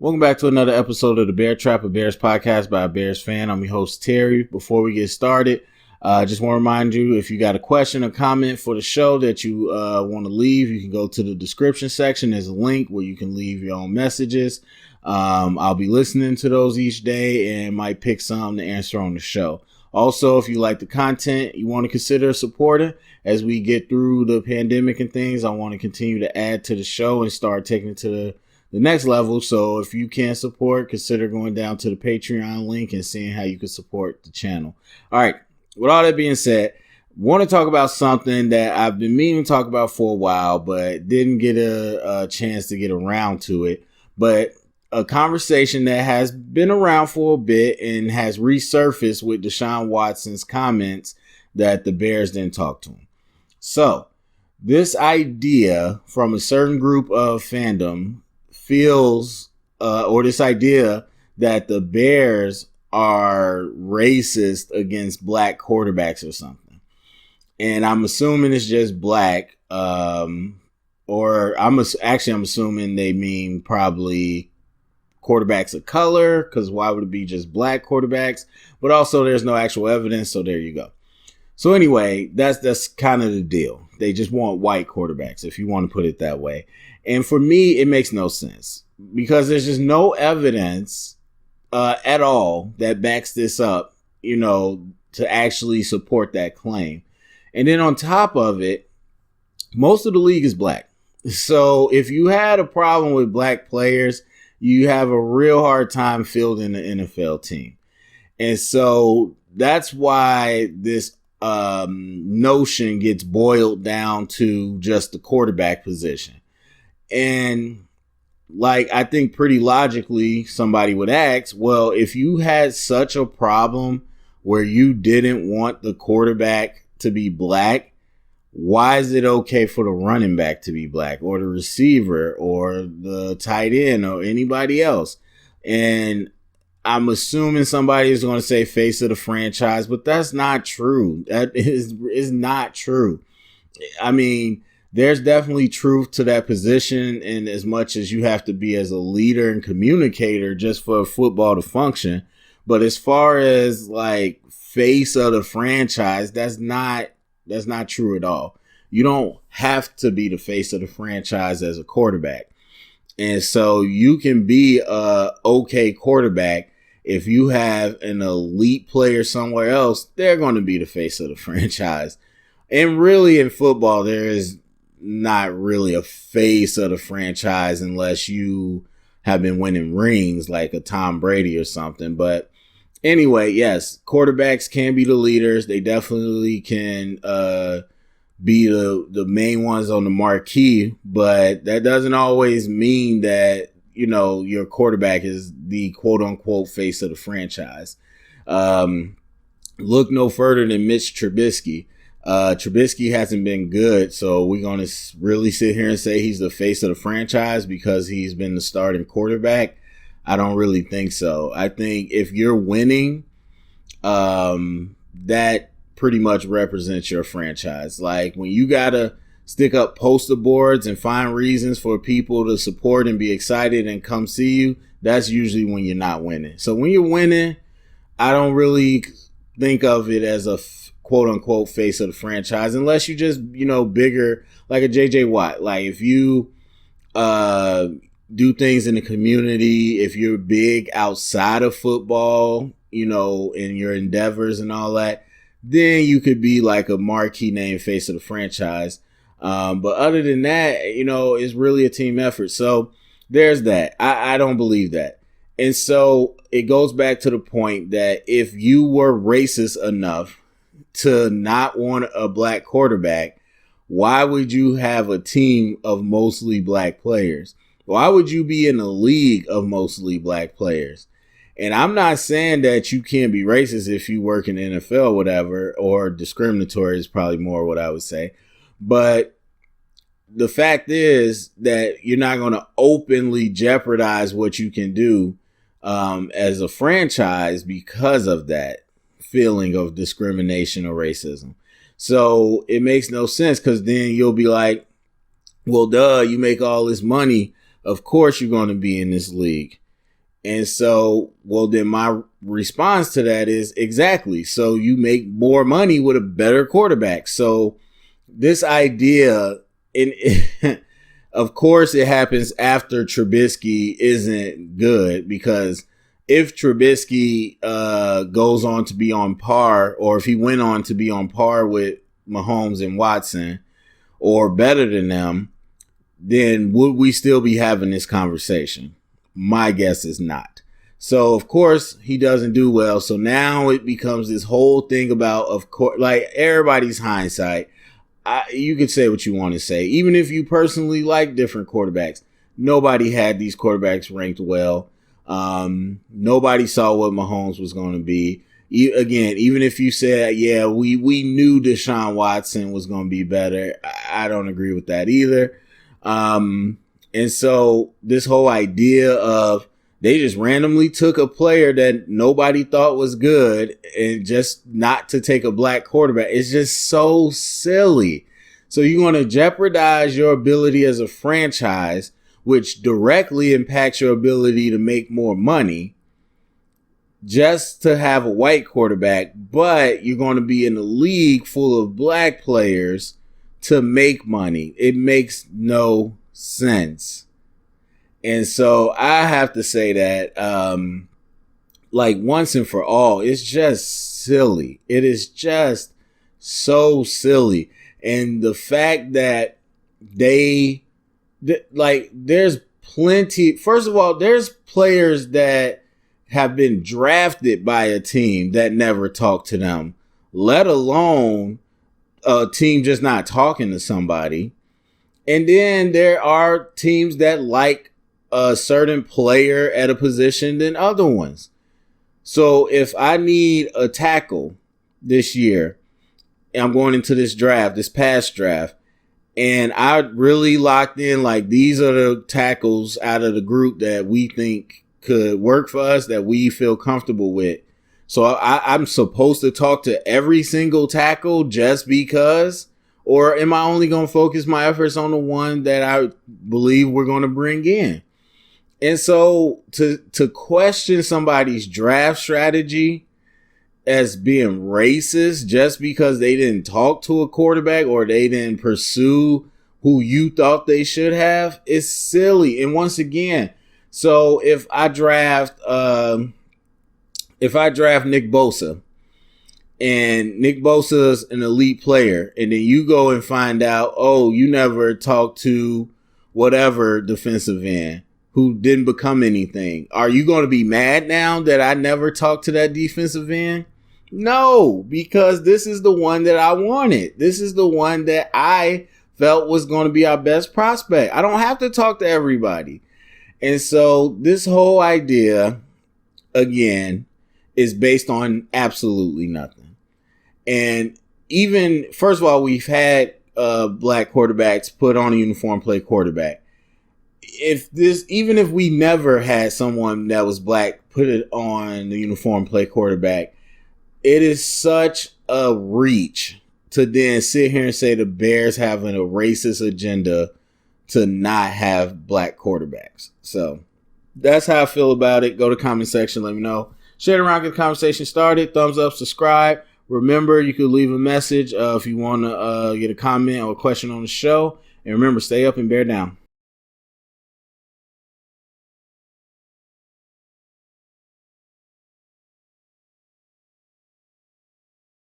Welcome back to another episode of the Bear Trap, a Bears podcast by a Bears fan. I'm your host, Terry. Before we get started, I just want to remind you, if you got a question or comment for the show that you want to leave, you can go to the description section. There's a link where you can leave your own messages. I'll be listening to those each day and might pick some to answer on the show. Also, if you like the content, you want to consider supporting as we get through the pandemic and things. I want to continue to add to the show and start taking it to the next level. So if you can support, consider going down to the Patreon link and seeing how you can support the channel. All right. With all that being said, want to talk about something that I've been meaning to talk about for a while, but didn't get a chance to get around to it. But a conversation that has been around for a bit and has resurfaced with Deshaun Watson's comments that the Bears didn't talk to him. So this idea from a certain group of fandom feels, or this idea that the Bears are racist against black quarterbacks or something. And I'm assuming it's just black, or I'm assuming they mean probably quarterbacks of color, because why would it be just black quarterbacks? But also there's no actual evidence, so there you go. So anyway, that's kind of the deal. They just want white quarterbacks, if you want to put it that way. And for me, it makes no sense because there's just no evidence at all that backs this up, to actually support that claim. And then on top of it, most of the league is black. So if you had a problem with black players, you have a real hard time fielding the NFL team. And so that's why this notion gets boiled down to just the quarterback position. And I think pretty logically somebody would ask, well, if you had such a problem where you didn't want the quarterback to be black, why is it okay for the running back to be black or the receiver or the tight end or anybody else? And I'm assuming somebody is going to say face of the franchise, but that's not true. That is not true. I mean, there's definitely truth to that position, and as much as you have to be as a leader and communicator just for football to function. But as far as face of the franchise, that's not true at all. You don't have to be the face of the franchise as a quarterback. And so you can be a okay quarterback. If you have an elite player somewhere else, they're going to be the face of the franchise. And really in football, there is not really a face of the franchise unless you have been winning rings like a Tom Brady or something. But anyway, yes, quarterbacks can be the leaders. They definitely can be the main ones on the marquee, but that doesn't always mean that, your quarterback is the quote unquote face of the franchise. Look no further than Mitch Trubisky. Trubisky hasn't been good, so we're going to really sit here and say he's the face of the franchise because he's been the starting quarterback. I don't really think so. I think if you're winning, that pretty much represents your franchise. Like when you got to stick up poster boards and find reasons for people to support and be excited and come see you, that's usually when you're not winning. So when you're winning, I don't really think of it as a quote unquote face of the franchise unless you just, bigger, like a JJ Watt. Like if you do things in the community, if you're big outside of football, in your endeavors and all that, then you could be like a marquee name face of the franchise. But other than that, it's really a team effort. So there's that. I don't believe that. And so it goes back to the point that if you were racist enough to not want a black quarterback, why would you have a team of mostly black players? Why would you be in a league of mostly black players? And I'm not saying that you can't be racist if you work in the NFL, whatever, or discriminatory is probably more what I would say. But the fact is that you're not going to openly jeopardize what you can do as a franchise because of that feeling of discrimination or racism. So it makes no sense because then you'll be like, well, duh, you make all this money. Of course you're going to be in this league. And so, well, then my response to that is exactly. So you make more money with a better quarterback. So this idea, and of course it happens after Trubisky isn't good, because if Trubisky goes on to be on par, or if he went on to be on par with Mahomes and Watson or better than them, then would we still be having this conversation? My guess is not. So, of course, he doesn't do well. So now it becomes this whole thing about, of course, like everybody's hindsight. You could say what you want to say. Even if you personally like different quarterbacks, nobody had these quarterbacks ranked well. Nobody saw what Mahomes was going to be. Again, even if you said, yeah, we knew Deshaun Watson was going to be better, I don't agree with that either. And so this whole idea of they just randomly took a player that nobody thought was good and just not to take a black quarterback, it's just so silly. So you're going to jeopardize your ability as a franchise, which directly impacts your ability to make more money, just to have a white quarterback, but you're going to be in a league full of black players to make money. It makes no sense. And so I have to say that, like, once and for all, it's just silly. It is just so silly. And the fact that there's plenty, first of all, there's players that have been drafted by a team that never talked to them, let alone a team just not talking to somebody. And then there are teams that like a certain player at a position than other ones. So if I need a tackle this year, and I'm going into this draft, this past draft, and I really locked in, like, these are the tackles out of the group that we think could work for us, that we feel comfortable with. So I'm supposed to talk to every single tackle just because? Or am I only going to focus my efforts on the one that I believe we're going to bring in? And so to question somebody's draft strategy as being racist just because they didn't talk to a quarterback or they didn't pursue who you thought they should have is silly. And once again, so if I draft Nick Bosa, and Nick Bosa's an elite player, and then you go and find out, oh, you never talked to whatever defensive end who didn't become anything. Are you going to be mad now that I never talked to that defensive end? No, because this is the one that I wanted. This is the one that I felt was going to be our best prospect. I don't have to talk to everybody. And so this whole idea, again, is based on absolutely nothing. And even, first of all, we've had black quarterbacks put on a uniform, play quarterback. Even if we never had someone that was black put it on the uniform, play quarterback, it is such a reach to then sit here and say the Bears having a racist agenda to not have black quarterbacks. So that's how I feel about it. Go to the comment section, let me know. Share it around, get the conversation started. Thumbs up, subscribe. Remember, you could leave a message if you want to get a comment or a question on the show. And remember, stay up and bear down.